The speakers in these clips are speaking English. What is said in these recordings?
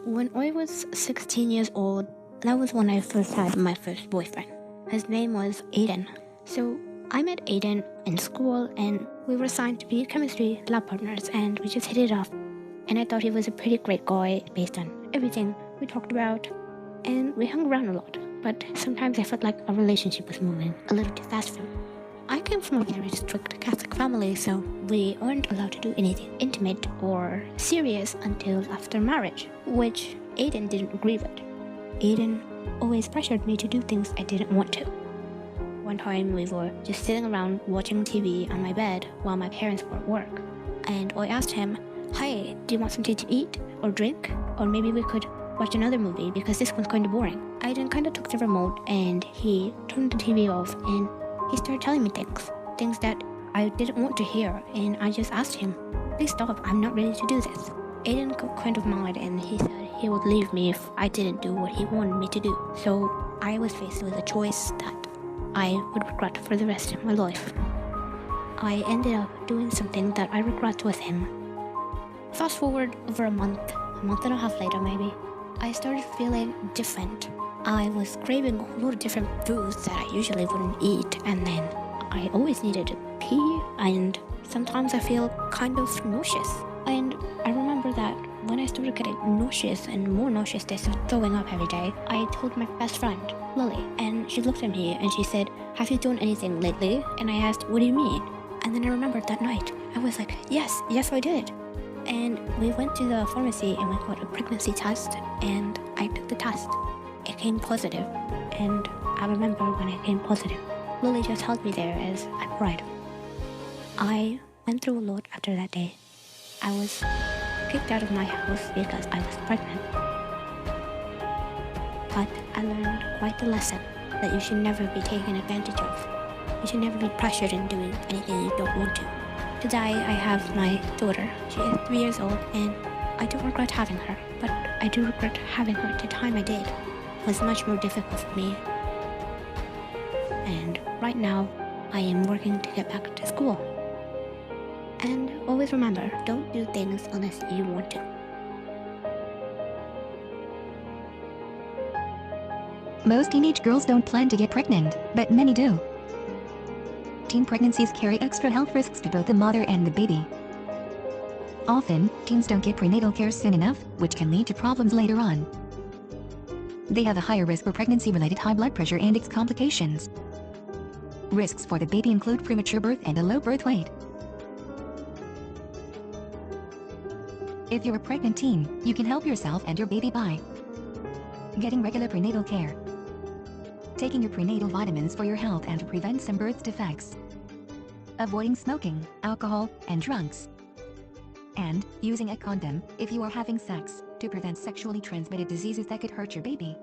When I was 16 years old, that was when I first had my first boyfriend. His name was Aiden. So I met Aiden in school and we were assigned to be chemistry lab partners and we just hit it off. And I thought he was a pretty great guy based on everything we talked about. And we hung around a lot, but sometimes I felt like our relationship was moving a little too fast for me. I came from a very strict Catholic family, so we weren't allowed to do anything intimate or serious until after marriage, which Aiden didn't agree with. Aiden always pressured me to do things I didn't want to. One time we were just sitting around watching TV on my bed while my parents were at work, and I asked him, "Hi, do you want something to eat or drink? Or maybe we could watch another movie because this one's kind of boring." Aiden kind of took the remote and he turned the TV off and he started telling me things that I didn't want to hear, and I just asked him, "Please stop, I'm not ready to do this." Aiden got kind of mad and he said he would leave me if I didn't do what he wanted me to do. So I was faced with a choice that I would regret for the rest of my life. I ended up doing something that I regret with him. Fast forward over a month and a half later maybe, I started feeling different. I was craving a lot of different foods that I usually wouldn't eat, and then I always needed to pee, and sometimes I feel kind of nauseous. And I remember that when I started getting nauseous and more nauseous, I started throwing up every day. I told my best friend, Lily, and she looked at me and she said, "Have you done anything lately?" And I asked, "What do you mean?" And then I remembered that night, I was like, yes I did. And we went to the pharmacy and we got a pregnancy test, and I took the test. It came positive, and I remember when it came positive, Lily just held me there as I cried. I went through a lot after that day. I was kicked out of my house because I was pregnant. But I learned quite the lesson that you should never be taken advantage of. You should never be pressured in doing anything you don't want to. Today I have my daughter. She is 3 years old, and I don't regret having her, but I do regret having her at the time I did. It was much more difficult for me. And right now, I am working to get back to school. And always remember, don't do things unless you want to. Most teenage girls don't plan to get pregnant, but many do. Teen pregnancies carry extra health risks to both the mother and the baby. Often, teens don't get prenatal care soon enough, which can lead to problems later on. They have a higher risk for pregnancy-related high blood pressure and its complications. Risks for the baby include premature birth and a low birth weight. If you're a pregnant teen, you can help yourself and your baby by getting regular prenatal care, taking your prenatal vitamins for your health and to prevent some birth defects, avoiding smoking, alcohol, and drugs, and using a condom if you are having sex to prevent sexually transmitted diseases that could hurt your baby.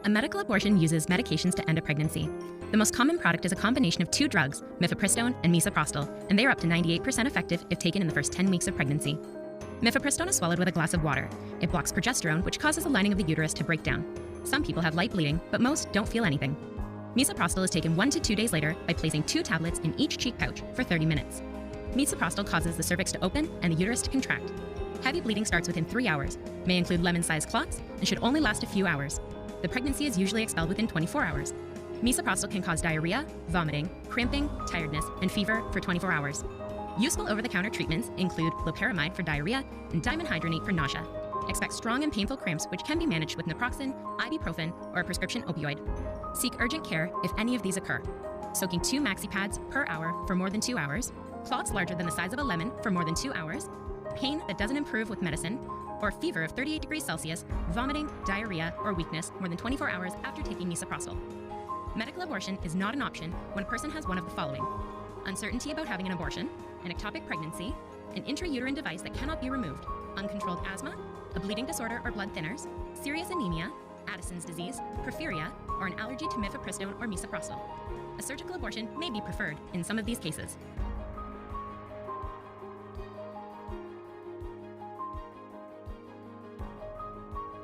A medical abortion uses medications to end a pregnancy. The most common product is a combination of two drugs, mifepristone and misoprostol, and they are up to 98% effective if taken in the first 10 weeks of pregnancy. Mifepristone is swallowed with a glass of water. It blocks progesterone, which causes the lining of the uterus to break down. Some people have light bleeding, but most don't feel anything. Misoprostol is taken 1 to 2 days later by placing 2 tablets in each cheek pouch for 30 minutes. Misoprostol causes the cervix to open and the uterus to contract. Heavy bleeding starts within 3 hours, may include lemon-sized clots, and should only last a few hours. The pregnancy is usually expelled within 24 hours. Misoprostol can cause diarrhea, vomiting, cramping, tiredness, and fever for 24 hours. Useful over-the-counter treatments include loperamide for diarrhea and dimenhydrinate for nausea. Expect strong and painful cramps, which can be managed with naproxen, ibuprofen, or a prescription opioid. Seek urgent care if any of these occur. Soaking 2 maxi pads per hour for more than 2 hours, clots larger than the size of a lemon for more than 2 hours, pain that doesn't improve with medicine, or fever of 38 degrees Celsius, vomiting, diarrhea, or weakness more than 24 hours after taking misoprostol. Medical abortion is not an option when a person has one of the following: uncertainty about having an abortion, an ectopic pregnancy, an intrauterine device that cannot be removed, uncontrolled asthma, a bleeding disorder or blood thinners, serious anemia, Addison's disease, porphyria, or an allergy to mifepristone or misoprostol. A surgical abortion may be preferred in some of these cases.